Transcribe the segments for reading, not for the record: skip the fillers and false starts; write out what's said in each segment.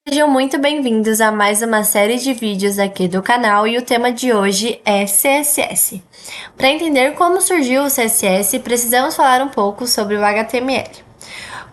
Sejam muito bem-vindos a mais uma série de vídeos aqui do canal e o tema de hoje é CSS. Para entender como surgiu o CSS, precisamos falar um pouco sobre o HTML.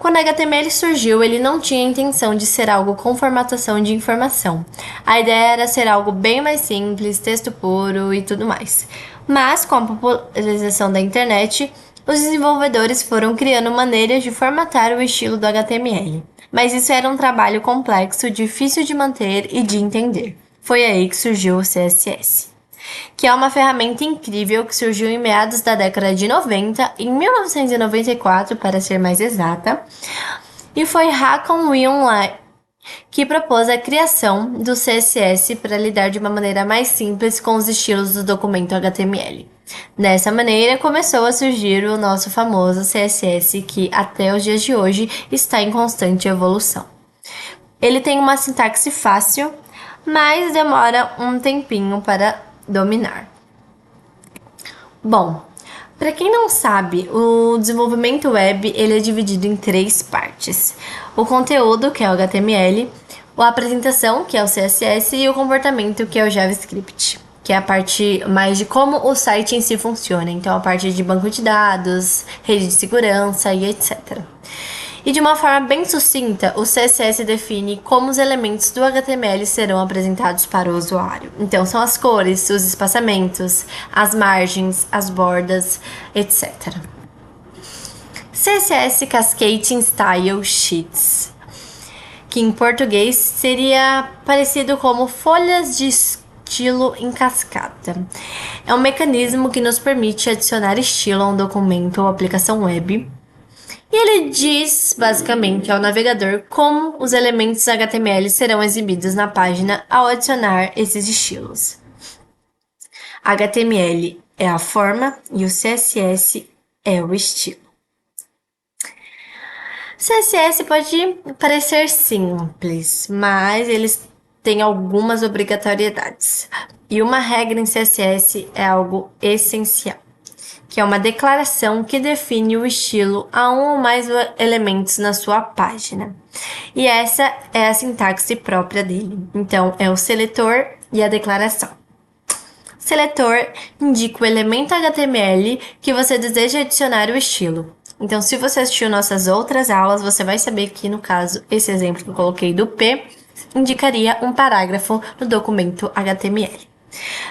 Quando o HTML surgiu, ele não tinha a intenção de ser algo com formatação de informação. A ideia era ser algo bem mais simples, texto puro e tudo mais. Mas, com a popularização da internet, os desenvolvedores foram criando maneiras de formatar o estilo do HTML. Mas isso era um trabalho complexo, difícil de manter e de entender. Foi aí que surgiu o CSS, que é uma ferramenta incrível que surgiu em meados da década de 90, em 1994 para ser mais exata, e foi Haakon Wilhelm que propôs a criação do CSS para lidar de uma maneira mais simples com os estilos do documento HTML. Dessa maneira, começou a surgir o nosso famoso CSS, que até os dias de hoje está em constante evolução. Ele tem uma sintaxe fácil, mas demora um tempinho para dominar. Bom, para quem não sabe, o desenvolvimento web ele é dividido em três partes: o conteúdo, que é o HTML, a apresentação, que é o CSS, e o comportamento, que é o JavaScript, que é a parte mais de como o site em si funciona. Então, a parte de banco de dados, rede de segurança e etc. E de uma forma bem sucinta, o CSS define como os elementos do HTML serão apresentados para o usuário. Então, são as cores, os espaçamentos, as margens, as bordas, etc. CSS Cascading Style Sheets, que em português seria parecido como folhas de estilo em cascata. É um mecanismo que nos permite adicionar estilo a um documento ou aplicação web. E ele diz, basicamente, ao navegador como os elementos HTML serão exibidos na página ao adicionar esses estilos. HTML é a forma e o CSS é o estilo. CSS pode parecer simples, mas eles têm algumas obrigatoriedades. E uma regra em CSS é algo essencial, que é uma declaração que define o estilo a um ou mais elementos na sua página. E essa é a sintaxe própria dele. Então, é o seletor e a declaração. Seletor indica o elemento HTML que você deseja adicionar o estilo. Então, se você assistiu nossas outras aulas, você vai saber que, no caso, esse exemplo que eu coloquei do P, indicaria um parágrafo no documento HTML.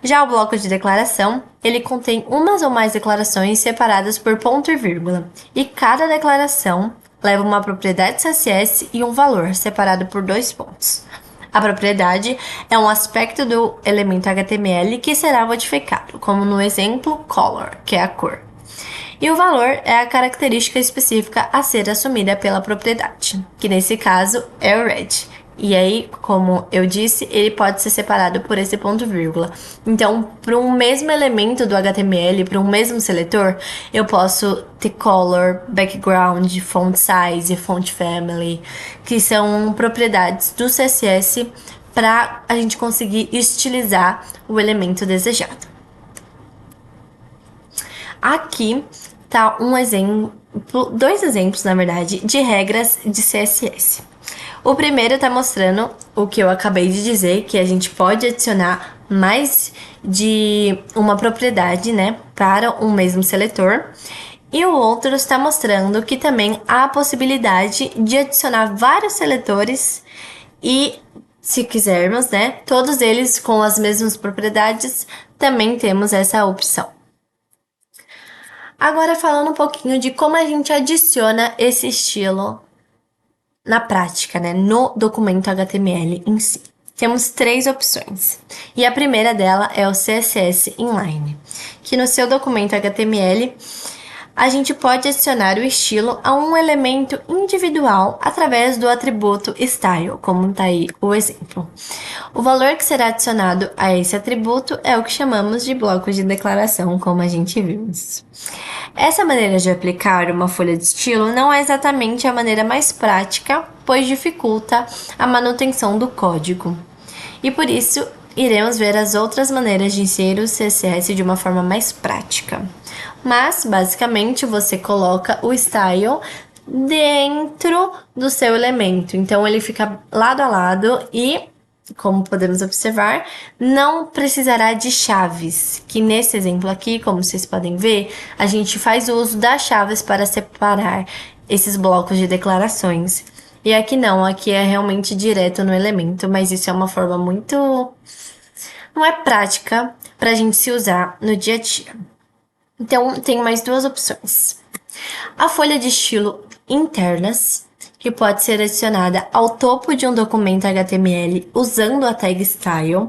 Já o bloco de declaração, ele contém umas ou mais declarações separadas por ponto e vírgula, e cada declaração leva uma propriedade CSS e um valor separado por 2 pontos. A propriedade é um aspecto do elemento HTML que será modificado, como no exemplo color, que é a cor. E o valor é a característica específica a ser assumida pela propriedade, que nesse caso é o red. E aí, como eu disse, ele pode ser separado por esse ponto vírgula. Então, para um mesmo elemento do HTML, para um mesmo seletor, eu posso ter color, background, font size, font family, que são propriedades do CSS para a gente conseguir estilizar o elemento desejado. Aqui tá um exemplo, 2 exemplos, na verdade, de regras de CSS. O primeiro está mostrando o que eu acabei de dizer, que a gente pode adicionar mais de uma propriedade, né, para um mesmo seletor. E o outro está mostrando que também há a possibilidade de adicionar vários seletores e, se quisermos, né, todos eles com as mesmas propriedades, também temos essa opção. Agora falando um pouquinho de como a gente adiciona esse estilo na prática, né, no documento HTML em si. Temos 3 opções. E a primeira dela é o CSS Inline, que no seu documento HTML a gente pode adicionar o estilo a um elemento individual através do atributo style, como está aí o exemplo. O valor que será adicionado a esse atributo é o que chamamos de bloco de declaração, como a gente viu. Essa maneira de aplicar uma folha de estilo não é exatamente a maneira mais prática, pois dificulta a manutenção do código. E por isso, iremos ver as outras maneiras de inserir o CSS de uma forma mais prática. Mas, basicamente, você coloca o style dentro do seu elemento. Então ele fica lado a lado e, como podemos observar, não precisará de chaves, que nesse exemplo aqui, como vocês podem ver, a gente faz uso das chaves para separar esses blocos de declarações. E aqui não, aqui é realmente direto no elemento, mas isso é uma forma muito... não é prática para a gente se usar no dia a dia. Então, tem mais duas opções. A folha de estilo internas, que pode ser adicionada ao topo de um documento HTML usando a tag style.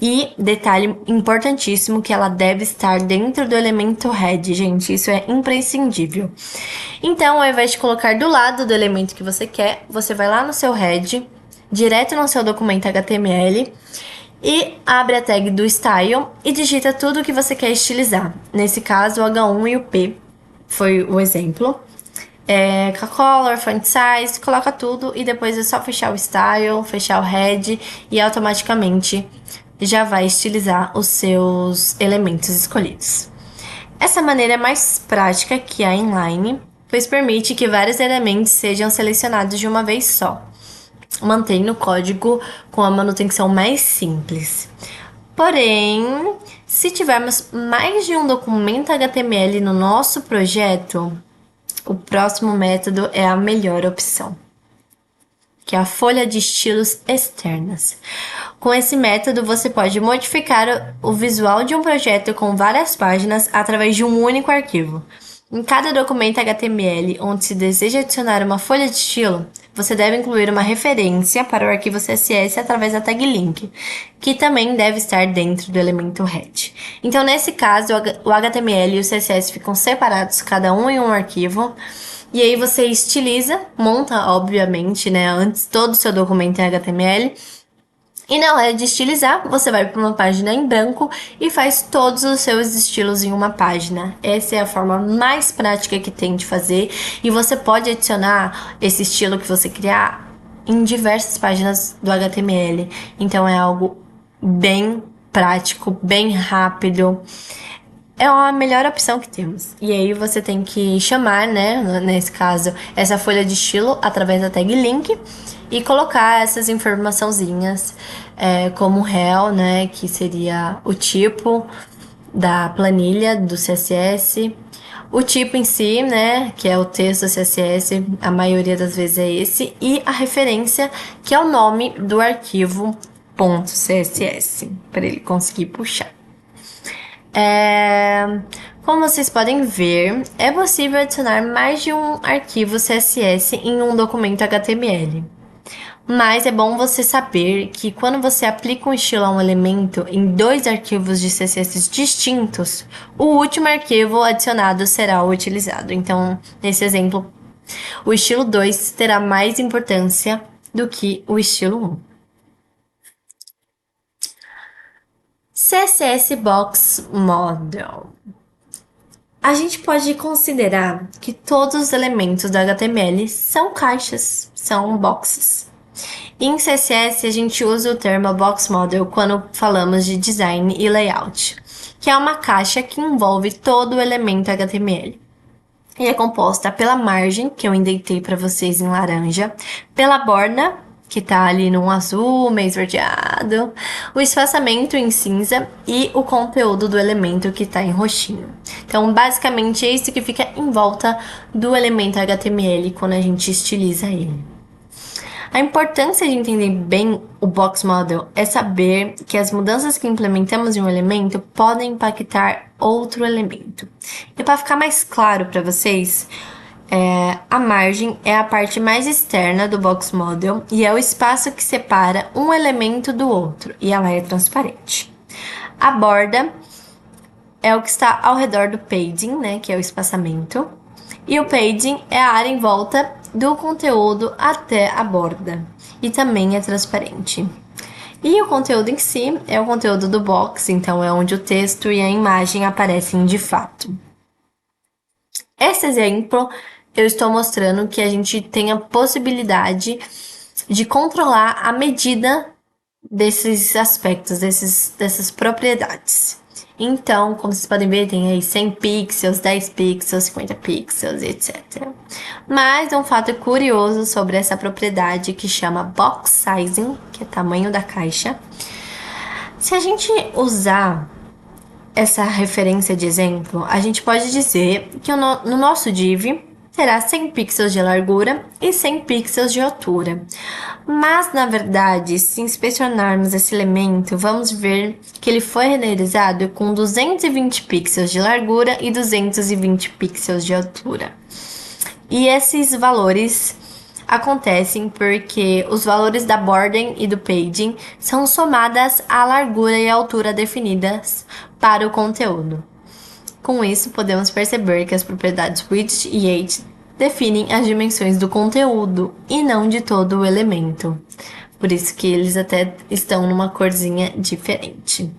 E detalhe importantíssimo que ela deve estar dentro do elemento head, gente, isso é imprescindível. Então, ao invés de colocar do lado do elemento que você quer, você vai lá no seu head, direto no seu documento HTML, e abre a tag do style e digita tudo o que você quer estilizar. Nesse caso, o H1 e o P foi o exemplo. Com a color, font size, coloca tudo e depois é só fechar o style, fechar o head e automaticamente já vai estilizar os seus elementos escolhidos. Essa maneira é mais prática que a inline, pois permite que vários elementos sejam selecionados de uma vez só, mantendo o código com a manutenção mais simples. Porém, se tivermos mais de um documento HTML no nosso projeto, o próximo método é a melhor opção, que é a folha de estilos externas. Com esse método, você pode modificar o visual de um projeto com várias páginas através de um único arquivo. Em cada documento HTML onde se deseja adicionar uma folha de estilo, você deve incluir uma referência para o arquivo CSS através da tag link, que também deve estar dentro do elemento head. Então, nesse caso, o HTML e o CSS ficam separados, cada um em um arquivo, e aí você estiliza, monta, obviamente, né, antes todo o seu documento em HTML, e na hora de estilizar, você vai para uma página em branco e faz todos os seus estilos em uma página. Essa é a forma mais prática que tem de fazer. E você pode adicionar esse estilo que você criar em diversas páginas do HTML. Então é algo bem prático, bem rápido. É a melhor opção que temos. E aí você tem que chamar, né, nesse caso, essa folha de estilo através da tag link e colocar essas informaçãozinhas, como rel, né, que seria o tipo da planilha do CSS, o tipo em si, né, que é o texto CSS, a maioria das vezes é esse, e a referência, que é o nome do arquivo .css, para ele conseguir puxar. Como vocês podem ver, é possível adicionar mais de um arquivo CSS em um documento HTML. Mas é bom você saber que quando você aplica um estilo a um elemento em dois arquivos de CSS distintos, o último arquivo adicionado será o utilizado. Então, nesse exemplo, o estilo 2 terá mais importância do que o estilo 1. CSS Box Model. A gente pode considerar que todos os elementos do HTML são caixas, são boxes. Em CSS, a gente usa o termo Box Model quando falamos de design e layout, que é uma caixa que envolve todo o elemento HTML. E é composta pela margem, que eu indentei para vocês em laranja, pela borda, que tá ali num azul meio esverdeado, o espaçamento em cinza e o conteúdo do elemento que tá em roxinho. Então, basicamente, é isso que fica em volta do elemento HTML quando a gente estiliza ele. A importância de entender bem o Box Model é saber que as mudanças que implementamos em um elemento podem impactar outro elemento. E para ficar mais claro para vocês, a margem é a parte mais externa do Box Model e é o espaço que separa um elemento do outro, e ela é transparente. A borda é o que está ao redor do padding, né, que é o espaçamento, e o padding é a área em volta do conteúdo até a borda, e também é transparente. E o conteúdo em si é o conteúdo do box, então é onde o texto e a imagem aparecem de fato. Esse exemplo eu estou mostrando que a gente tem a possibilidade de controlar a medida desses aspectos, dessas propriedades. Então, como vocês podem ver, tem aí 100 pixels, 10 pixels, 50 pixels, etc. Mas um fato curioso sobre essa propriedade que chama box sizing, que é tamanho da caixa. Se a gente usar essa referência de exemplo, a gente pode dizer que no nosso div terá 100 pixels de largura e 100 pixels de altura. Mas, na verdade, se inspecionarmos esse elemento, vamos ver que ele foi renderizado com 220 pixels de largura e 220 pixels de altura. E esses valores acontecem porque os valores da border e do paging são somadas à largura e altura definidas para o conteúdo. Com isso, podemos perceber que as propriedades width e height definem as dimensões do conteúdo e não de todo o elemento. Por isso que eles até estão numa corzinha diferente.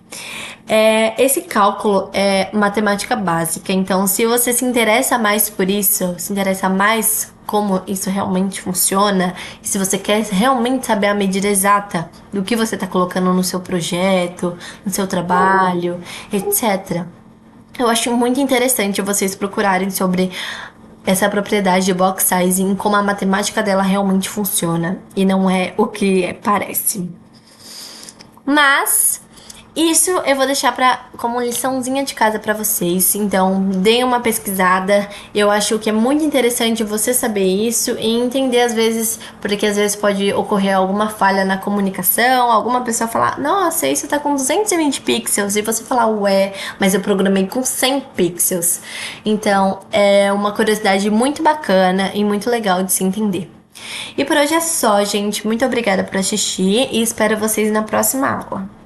Esse cálculo é matemática básica, então se você se interessa mais por isso, se interessa mais como isso realmente funciona, e se você quer realmente saber a medida exata do que você está colocando no seu projeto, no seu trabalho, etc., eu acho muito interessante vocês procurarem sobre essa propriedade de box sizing, como a matemática dela realmente funciona e não é o que parece. Mas isso eu vou deixar como liçãozinha de casa para vocês. Então, deem uma pesquisada. Eu acho que é muito interessante você saber isso e entender às vezes, porque às vezes pode ocorrer alguma falha na comunicação, alguma pessoa falar: "Nossa, isso tá com 220 pixels", e você falar: "Ué, mas eu programei com 100 pixels". Então, é uma curiosidade muito bacana e muito legal de se entender. E por hoje é só, gente. Muito obrigada por assistir e espero vocês na próxima aula.